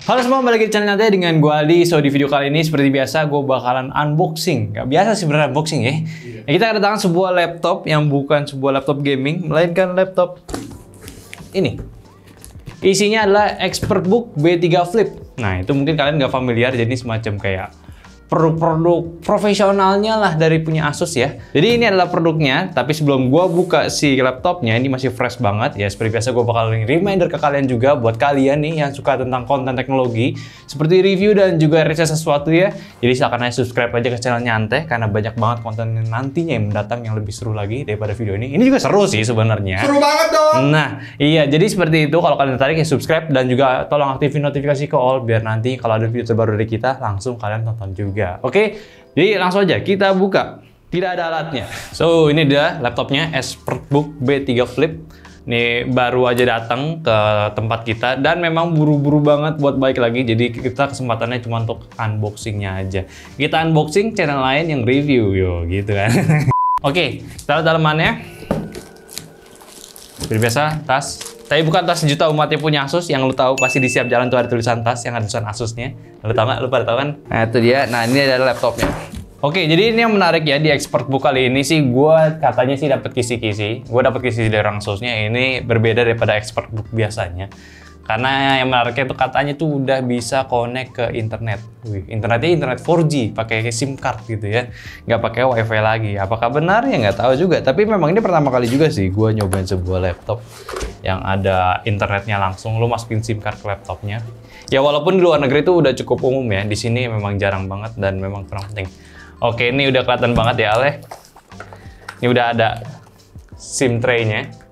Halo semua, balik lagi di channel Nyantai dengan gue Aldi. So di video kali ini seperti biasa gue bakalan unboxing. Gak biasa sih beneran unboxing ya. Kita kedatangan sebuah laptop yang bukan sebuah laptop gaming, melainkan laptop ini. Isinya adalah ExpertBook B3 Flip. Nah itu mungkin kalian gak familiar, jadi semacam kayak produk profesionalnya lah dari punya Asus ya. Jadi ini adalah produknya, tapi sebelum gua buka si laptopnya, ini masih fresh banget ya. Seperti biasa gua bakal reminder ke kalian juga buat kalian nih yang suka tentang konten teknologi, seperti review dan juga riset sesuatu ya. Jadi silahkan aja subscribe aja ke channel Nyantai karena banyak banget konten nantinya yang mendatang yang lebih seru lagi daripada video ini. Ini juga seru sih sebenarnya. Seru banget dong. Nah, iya jadi seperti itu. Kalau kalian tertarik ya subscribe dan juga tolong aktifin notifikasi ke all biar nanti kalau ada video terbaru dari kita langsung kalian tonton juga. Oke, jadi langsung aja kita buka. Tidak ada alatnya. So, ini dia laptopnya ExpertBook B3 Flip. Ini baru aja datang ke tempat kita dan memang buru-buru banget buat balik lagi. Jadi kita kesempatannya cuma untuk unboxingnya aja. Kita unboxing channel lain yang review yo, gitu kan. Oke, kita lihat dalamannya. Seperti biasa, tas. Tapi bukan tas sejuta umatnya punya Asus, yang lu tahu pasti di siap jalan tuh ada tulisan tas yang ada tulisan Asusnya. Lu tahu nggak? Lu pada tahu kan? Nah itu dia. Nah ini adalah laptopnya. Oke, jadi ini yang menarik ya di ExpertBook kali ini sih, katanya sih dapat kisi-kisi. Gue dapat kisi dari orang Asusnya. Ini berbeda daripada ExpertBook biasanya. Karena yang menariknya itu katanya tuh udah bisa connect ke internet. Wih, internetnya internet 4G, pakai SIM card gitu ya. Nggak pakai WiFi lagi. Apakah benar? Ya nggak tahu juga. Tapi memang ini pertama kali juga sih gue nyobain sebuah laptop yang ada internetnya langsung. Lu masukin SIM card ke laptopnya. Ya walaupun di luar negeri itu udah cukup umum ya. Di sini memang jarang banget dan memang kurang penting. Oke, ini udah kelihatan banget ya Ale. Ini udah ada SIM tray-nya.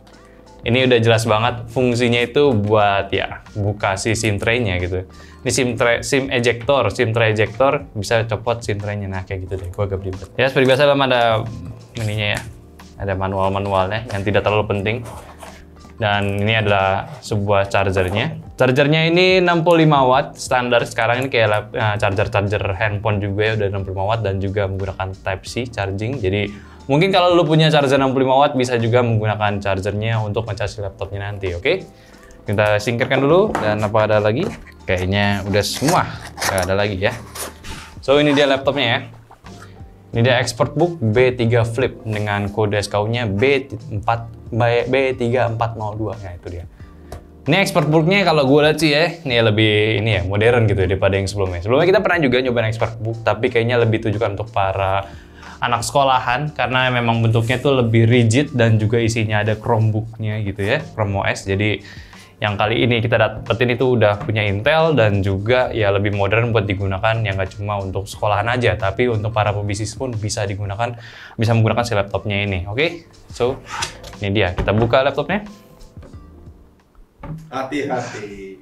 Ini udah jelas banget fungsinya itu buat ya buka si SIM tray-nya gitu. Ini SIM ejector, SIM tray ejector bisa copot SIM tray-nya. Nah kayak gitu deh, gua agak belibet. Ya seperti biasa dalam ada ininya ya. Ada manual-manualnya yang tidak terlalu penting. Dan ini adalah sebuah chargernya. Chargernya ini 65 watt standar. Sekarang ini kayak charger handphone juga ya, udah 65 watt dan juga menggunakan Type-C charging. Jadi mungkin kalau lu punya charger 65 watt bisa juga menggunakan chargernya untuk ngecas laptopnya nanti, oke? Kita singkirkan dulu dan apa ada lagi? Kayaknya udah semua, nggak ada lagi ya. So ini dia laptopnya ya. Ini dia ExpertBook B3 Flip dengan kode SKU-nya B3402. Nah itu dia. Ini ExpertBook-nya kalau gue lihat sih ya, ini lebih ini ya modern gitu ya, daripada yang sebelumnya. Sebelumnya kita pernah juga nyobain ExpertBook, tapi kayaknya lebih tujukan untuk para anak sekolahan karena memang bentuknya tuh lebih rigid dan juga isinya ada Chromebook-nya gitu ya, Chrome OS. Jadi yang kali ini kita dapetin itu udah punya Intel dan juga ya lebih modern buat digunakan yang nggak cuma untuk sekolahan aja, tapi untuk para pebisnis pun bisa digunakan, bisa menggunakan si laptopnya ini. Oke, so ini dia, kita buka laptopnya. Hati-hati.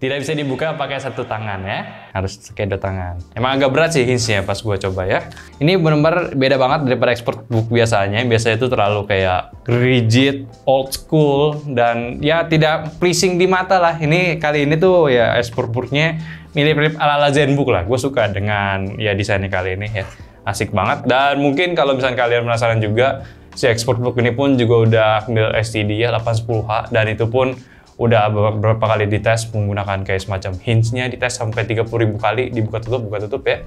Tidak bisa dibuka pakai satu tangan ya, harus pakai dua tangan. Emang agak berat sih hinge-nya pas gue coba ya. Ini benar-benar beda banget daripada ExpertBook biasanya. Biasanya itu terlalu kayak rigid, old school, dan ya tidak pleasing di mata lah. Ini kali ini tuh ya ExpertBook-nya mirip-mirip ala-ala ZenBook lah. Gue suka dengan ya desainnya kali ini ya, asik banget. Dan mungkin kalau misalnya kalian penasaran juga, si ExpertBook ini pun juga udah ambil STD ya 810H, dan itu pun udah beberapa kali dites menggunakan kayak semacam hinge-nya, dites sampai 30.000 kali dibuka tutup ya.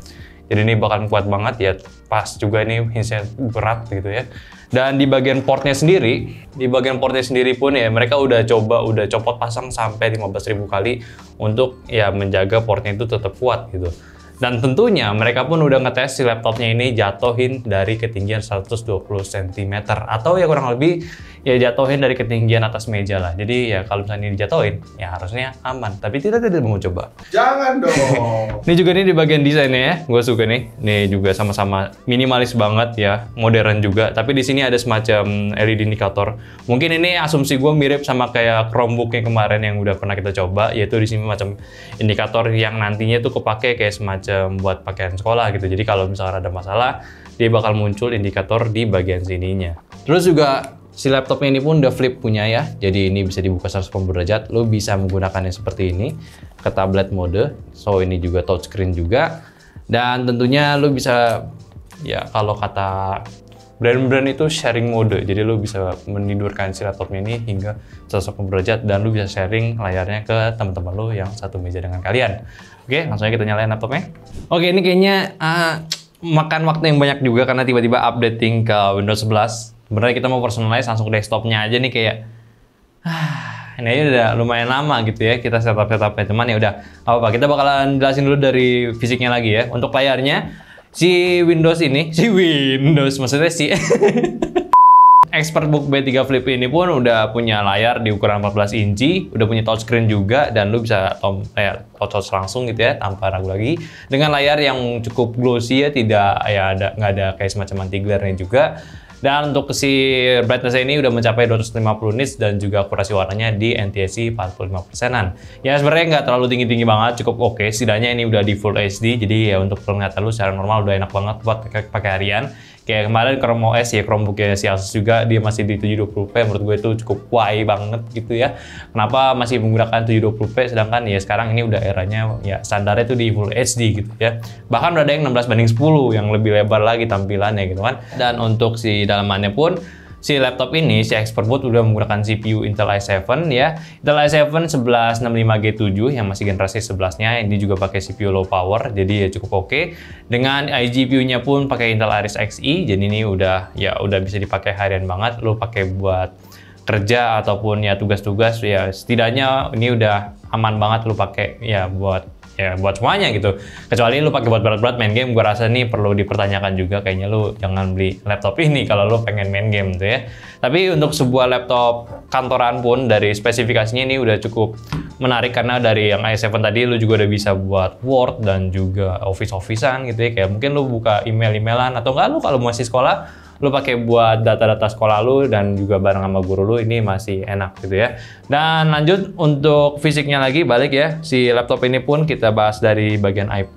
Jadi ini bakal kuat banget ya, pas juga ini hinge-nya berat gitu ya. Dan di bagian portnya sendiri pun ya mereka udah copot pasang sampai 15.000 kali untuk ya menjaga portnya itu tetap kuat gitu. Dan tentunya mereka pun udah ngetes si laptopnya ini jatuhin dari ketinggian 120 cm atau ya kurang lebih ya jatuhin dari ketinggian atas meja lah. Jadi ya kalau misalnya ini dijatuhin ya harusnya aman, tapi kita tidak mau coba. Jangan dong. Ini juga nih di bagian desainnya ya, gue suka nih. Ini juga sama-sama minimalis banget ya, modern juga. Tapi di sini ada semacam LED indikator. Mungkin ini asumsi gue mirip sama kayak Chromebook yang kemarin yang udah pernah kita coba, yaitu di sini macam indikator yang nantinya tuh kepake kayak semacam buat pakaian sekolah gitu. Jadi kalau misalnya ada masalah, dia bakal muncul indikator di bagian sininya. Terus juga si laptopnya ini pun udah flip punya ya. Jadi ini bisa dibuka 180 derajat. Lo bisa menggunakannya seperti ini ke tablet mode. So ini juga touchscreen juga. Dan tentunya lo bisa ya kalau kata brand-brand itu sharing mode, jadi lu bisa menidurkan si laptopnya ini hingga 180 derajat dan lu bisa sharing layarnya ke teman-teman lu yang satu meja dengan kalian. Oke, langsung aja kita nyalain laptopnya. Oke, ini kayaknya makan waktu yang banyak juga karena tiba-tiba updating ke Windows 11. Sebenarnya kita mau personalize langsung ke desktopnya aja nih kayak ini aja udah lumayan lama gitu ya kita setup-setupnya, cuman ya udah apa-apa, kita bakalan jelasin dulu dari fisiknya lagi ya. Untuk layarnya si Windows maksudnya si ExpertBook B3 Flip ini pun udah punya layar di ukuran 14 inci, udah punya touchscreen juga, dan lu bisa touch langsung gitu ya tanpa ragu lagi, dengan layar yang cukup glossy ya, nggak ada kayak semacam anti glare-nya juga. Dan untuk si brightness ini udah mencapai 250 nits dan juga akurasi warnanya di NTSC 45%-an. Ya sebenarnya nggak terlalu tinggi-tinggi banget, cukup oke. Setidaknya ini udah di Full HD, jadi ya untuk penglihatan lu secara normal udah enak banget buat pakai harian. Kayak kemarin Chrome OS ya, Chromebook-nya si Asus juga, dia masih di 720p, menurut gue itu cukup why banget gitu ya. Kenapa masih menggunakan 720p, sedangkan ya sekarang ini udah eranya ya standarnya itu di Full HD gitu ya. Bahkan udah ada yang 16:10 yang lebih lebar lagi tampilannya gitu kan. Dan untuk si dalamannya pun, si laptop ini, si ExpertBook udah menggunakan CPU Intel i7 ya. Intel i7 1165G7 yang masih generasi 11-nya. Ini juga pakai CPU low power, jadi ya cukup oke. Dengan iGPU-nya pun pakai Intel Iris Xe, jadi ini udah bisa dipakai harian banget. Lo pakai buat kerja ataupun ya tugas-tugas ya, setidaknya ini udah aman banget lo pakai ya buat semuanya gitu. Kecuali lu pakai buat berat-berat main game, gua rasa nih perlu dipertanyakan juga, kayaknya lu jangan beli laptop ini kalau lu pengen main game tuh ya. Tapi untuk sebuah laptop kantoran pun dari spesifikasinya ini udah cukup menarik, karena dari yang i7 tadi lu juga udah bisa buat Word dan juga Office-Officean gitu ya. Kayak mungkin lu buka email-emailan, atau enggak lu kalau masih sekolah lu pakai buat data-data sekolah lu dan juga bareng sama guru lu, ini masih enak gitu ya. Dan lanjut untuk fisiknya lagi, balik ya, si laptop ini pun kita bahas dari bagian I/O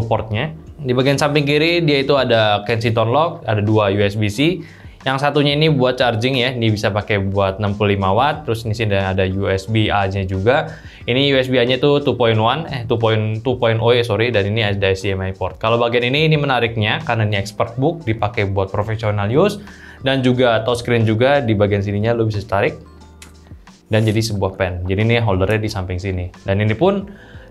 portnya. Di bagian samping kiri dia itu ada Kensington lock, ada 2 USB-C. Yang satunya ini buat charging ya, ini bisa pakai buat 65 watt, terus ini sih ada USB-A-nya juga. Ini USB-A-nya tuh 2.0 ya, sorry, dan ini ada HDMI port. Kalau bagian ini menariknya karena ini ExpertBook, dipakai buat professional use, dan juga touchscreen juga di bagian sininya lo bisa tarik dan jadi sebuah pen. Jadi ini holdernya di samping sini, dan ini pun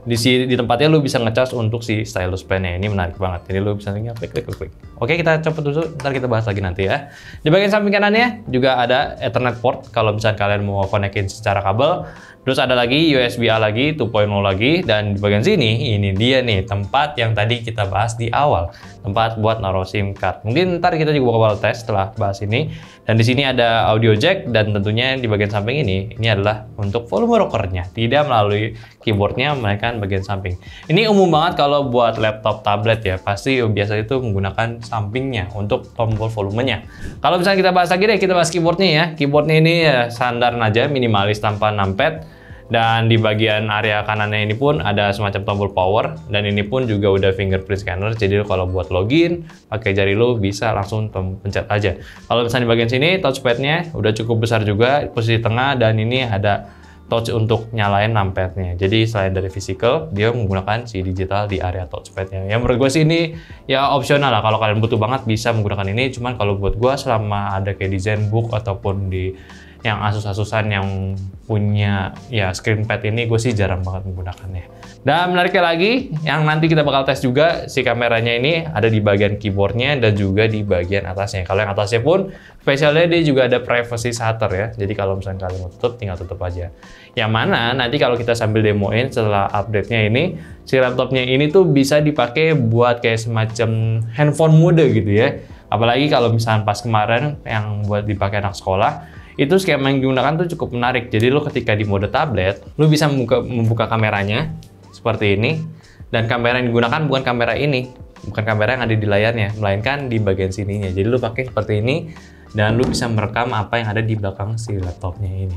di tempatnya lu bisa ngecas untuk si stylus pen-nya. Ini menarik banget. Jadi lu bisa tinggal klik. Oke, kita cepet dulu, ntar kita bahas lagi nanti ya. Di bagian samping kanannya juga ada Ethernet port kalau misalnya kalian mau konekin secara kabel. Terus ada lagi USB-A lagi, 2.0 lagi, dan di bagian sini ini dia nih tempat yang tadi kita bahas di awal, tempat buat naruh SIM card. Mungkin ntar kita juga bakal tes setelah bahas ini. Dan di sini ada audio jack, dan tentunya di bagian samping ini adalah untuk volume rockernya, tidak melalui keyboardnya, melainkan bagian samping. Ini umum banget kalau buat laptop tablet ya, pasti biasa itu menggunakan sampingnya untuk tombol volumenya. Kalau misalnya kita bahas lagi deh, kita bahas keyboardnya ya. Keyboardnya ini ya standar aja, minimalis tanpa numpad. Dan di bagian area kanannya ini pun ada semacam tombol power, dan ini pun juga udah fingerprint scanner, jadi kalau buat login pakai jari lo bisa langsung pencet aja. Kalau misalnya di bagian sini touchpadnya udah cukup besar juga, posisi tengah, dan ini ada touch untuk nyalain numpadnya. Jadi selain dari physical, dia menggunakan si digital di area touchpadnya. Ya menurut gue sih ini ya opsional lah, kalau kalian butuh banget bisa menggunakan ini. Cuman kalau buat gue, selama ada kayak di ZenBook ataupun di yang Asus-Asusan yang punya ya screenpad ini, gue sih jarang banget menggunakannya. Dan menariknya lagi, yang nanti kita bakal tes juga, si kameranya ini ada di bagian keyboardnya dan juga di bagian atasnya. Kalau yang atasnya pun spesialnya dia juga ada privacy shutter ya, jadi kalau misalnya kalian mau tutup, tinggal tutup aja. Yang mana nanti kalau kita sambil demoin setelah update-nya ini, si laptopnya ini tuh bisa dipakai buat kayak semacam handphone mode gitu ya. Apalagi kalau misalnya pas kemarin yang buat dipakai anak sekolah, itu skema yang digunakan tuh cukup menarik. Jadi lo ketika di mode tablet, lo bisa membuka kameranya seperti ini, dan kamera yang digunakan bukan kamera ini, bukan kamera yang ada di layarnya, melainkan di bagian sininya. Jadi lo pakai seperti ini, dan lo bisa merekam apa yang ada di belakang si laptopnya ini.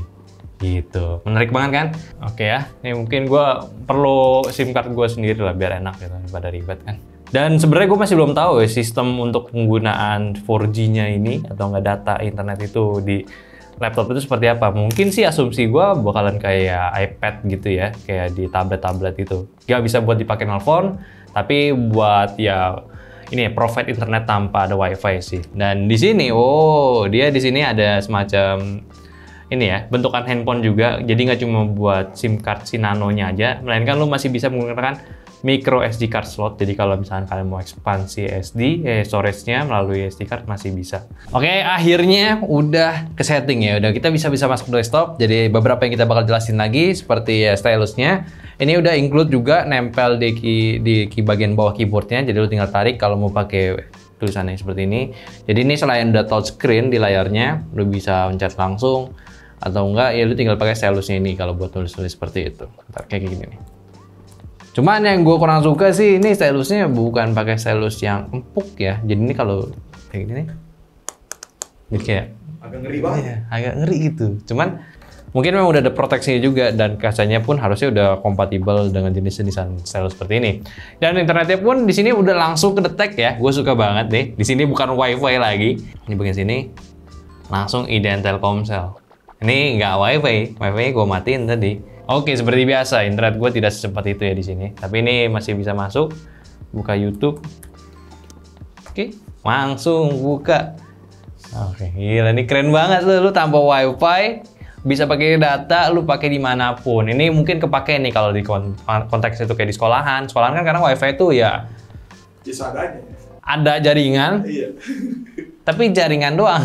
Gitu, menarik banget kan? Oke ya, ini mungkin gue perlu SIM card gue sendiri lah biar enak gitu, daripada ribet kan. Dan sebenarnya gue masih belum tahu ya sistem untuk penggunaan 4G-nya ini atau nggak data internet itu di laptop itu seperti apa. Mungkin sih asumsi gue bakalan kayak iPad gitu ya, kayak di tablet-tablet itu. Gak bisa buat dipakai nelfon, tapi buat ya ini ya, provide internet tanpa ada wifi sih. Dan di sini, dia di sini ada semacam ini ya, bentukan handphone juga. Jadi nggak cuma buat SIM card si nanonya aja, melainkan lu masih bisa menggunakan micro SD card slot. Jadi kalau misalkan kalian mau ekspansi storage-nya melalui SD card masih bisa. Oke, akhirnya udah ke setting ya. Udah kita bisa masuk desktop. Jadi beberapa yang kita bakal jelasin lagi seperti ya stylusnya. Ini udah include juga nempel di bagian bawah keyboardnya. Jadi lu tinggal tarik kalau mau pakai tulisannya seperti ini. Jadi ini selain udah touchscreen di layarnya, lu bisa pencet langsung atau enggak ya lu tinggal pakai stylusnya ini kalau buat tulis-tulis seperti itu. Ntar kayak gini nih. Cuman yang gue kurang suka sih ini stylusnya bukan pakai stylus yang empuk ya. Jadi ini kalau kayak gini nih, jadi kayak agak ngeri banget. Ya, agak ngeri gitu. Cuman mungkin memang udah ada proteksinya juga dan kacanya pun harusnya udah kompatibel dengan jenis-jenisan stylus seperti ini. Dan internetnya pun di sini udah langsung kedetek ya. Gue suka banget deh. Di sini bukan WiFi lagi. Ini bagian sini langsung ID Telkomsel. Ini nggak WiFi, WiFi gue matiin tadi. Oke, seperti biasa, internet gue tidak secepat itu ya di sini. Tapi ini masih bisa masuk, buka YouTube. Oke, langsung buka. Oke, gila, ini keren banget lu tanpa WiFi bisa pakai data, lu pakai dimanapun. Ini mungkin kepake nih kalau di konteks itu kayak di sekolahan. Sekolahan kan karena WiFi itu ya seadanya. Ada jaringan, Iya. tapi jaringan doang,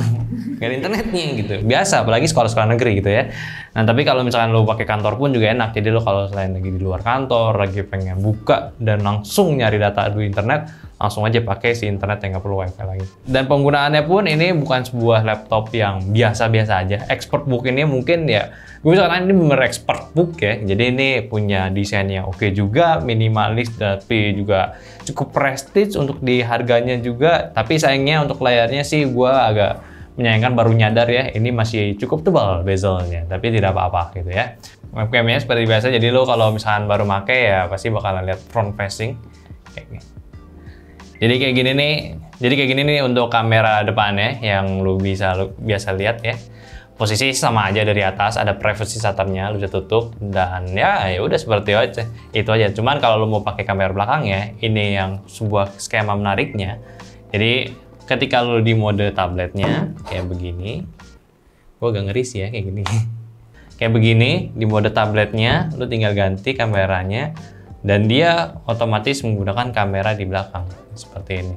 nggak ada internetnya gitu. Biasa, apalagi sekolah-sekolah negeri gitu ya. Nah, tapi kalau misalkan lo pakai kantor pun juga enak. Jadi lo kalau selain lagi di luar kantor, lagi pengen buka dan langsung nyari data di internet, langsung aja pakai si internet yang nggak perlu wifi lagi. Dan penggunaannya pun ini bukan sebuah laptop yang biasa-biasa aja. Expertbook ini mungkin ya, gue bisa katakan ini bener expertbook ya. Jadi ini punya desain yang oke juga, minimalis tapi juga cukup prestige untuk di harganya juga. Tapi sayangnya untuk layarnya sih gue agak menyayangkan, baru nyadar ya, ini masih cukup tebal bezelnya, tapi tidak apa-apa gitu ya. Webcamnya seperti biasa, jadi lo kalau misalkan baru make ya pasti bakalan lihat front facing kayak gini. Jadi kayak gini nih untuk kamera depannya yang lo biasa lihat ya. Posisi sama aja dari atas, ada privacy shutternya, lo bisa tutup dan ya udah seperti itu aja. Cuman kalau lo mau pakai kamera belakangnya, ini yang sebuah skema menariknya. Jadi ketika lo di mode tabletnya kayak begini, gue agak ngeri sih ya kayak gini. Kayak begini di mode tabletnya, lo tinggal ganti kameranya dan dia otomatis menggunakan kamera di belakang seperti ini.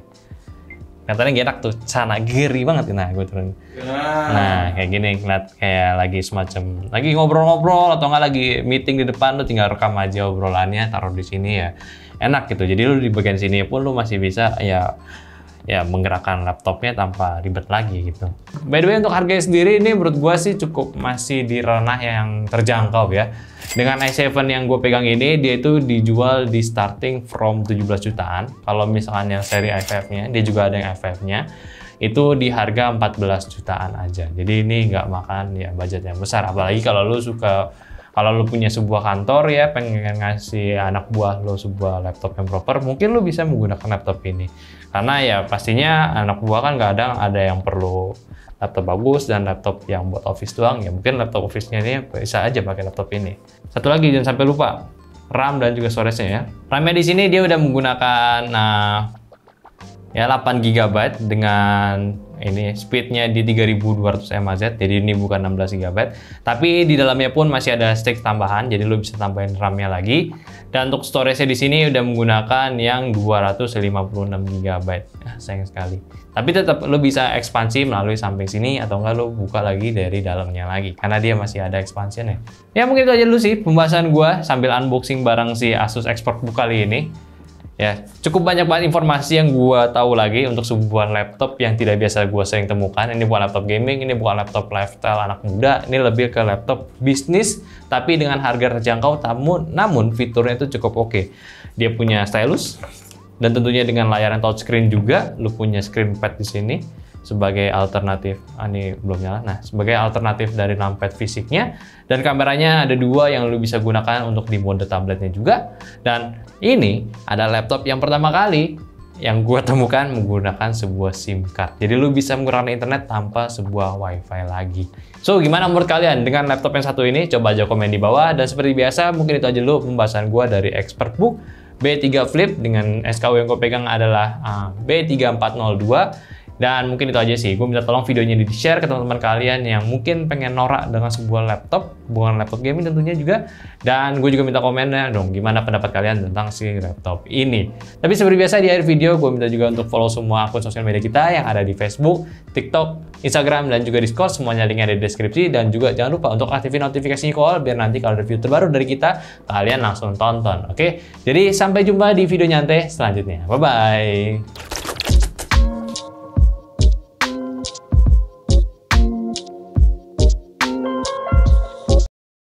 Katanya enak tuh, sana geri banget. Nah, gue turun. Nah, kayak gini, ngeliat kayak lagi semacam lagi ngobrol-ngobrol atau nggak lagi meeting di depan, lo tinggal rekam aja obrolannya, taruh di sini ya enak gitu. Jadi lo di bagian sini pun lo masih bisa ya menggerakkan laptopnya tanpa ribet lagi gitu. By the way, untuk harganya sendiri ini menurut gua sih cukup masih di ranah yang terjangkau ya. Dengan i7 yang gue pegang ini, dia itu dijual di starting from 17 jutaan. Kalau misalkan yang seri i5-nya, dia juga ada yang i5-nya, itu di harga 14 jutaan aja. Jadi ini nggak makan ya budget yang besar. Apalagi kalau lu punya sebuah kantor ya, pengen ngasih anak buah lo sebuah laptop yang proper, mungkin lu bisa menggunakan laptop ini. Karena ya pastinya anak buah kan kadang ada yang perlu laptop bagus dan laptop yang buat office doang, ya mungkin laptop office-nya ini bisa aja pakai laptop ini. Satu lagi jangan sampai lupa, RAM dan juga storage-nya ya. RAM-nya di sini dia udah menggunakan 8 GB dengan ini speednya di 3200 mAh, jadi ini bukan 16 GB. Tapi di dalamnya pun masih ada stick tambahan, jadi lo bisa tambahin RAM-nya lagi. Dan untuk storage-nya di sini udah menggunakan yang 256 GB. Sayang sekali. Tapi tetap lo bisa ekspansi melalui samping sini atau enggak lo buka lagi dari dalamnya lagi, karena dia masih ada expansion-nya. Ya mungkin itu aja dulu sih pembahasan gua sambil unboxing barang si Asus Expertbook kali ini. Ya, cukup banyak banget informasi yang gua tahu lagi untuk sebuah laptop yang tidak biasa gua sering temukan. Ini bukan laptop gaming, ini bukan laptop lifestyle anak muda, ini lebih ke laptop bisnis tapi dengan harga terjangkau, namun fiturnya itu cukup oke. Dia punya stylus dan tentunya dengan layar yang touchscreen juga, lu punya screen pad di sini sebagai alternatif. Ini belum nyala. Nah, sebagai alternatif dari numpad fisiknya, dan kameranya ada dua yang lu bisa gunakan untuk di mode tabletnya juga. Dan ini ada laptop yang pertama kali yang gue temukan menggunakan sebuah SIM card. Jadi lu bisa menggunakan internet tanpa sebuah wifi lagi. So, gimana menurut kalian dengan laptop yang satu ini? Coba aja komen di bawah. Dan seperti biasa, mungkin itu aja dulu pembahasan gue dari Expertbook. B3 Flip dengan SKU yang gue pegang adalah B3402. Dan mungkin itu aja sih, gue minta tolong videonya di-share ke teman-teman kalian yang mungkin pengen norak dengan sebuah laptop, bukan laptop gaming tentunya juga. Dan gue juga minta komennya dong, gimana pendapat kalian tentang si laptop ini. Tapi seperti biasa di akhir video, gue minta juga untuk follow semua akun sosial media kita yang ada di Facebook, TikTok, Instagram, dan juga Discord. Semuanya linknya ada di deskripsi. Dan juga jangan lupa untuk aktifin notifikasinya call, biar nanti kalau ada video terbaru dari kita, kalian langsung tonton. Oke? Jadi sampai jumpa di video nyantai selanjutnya. Bye-bye!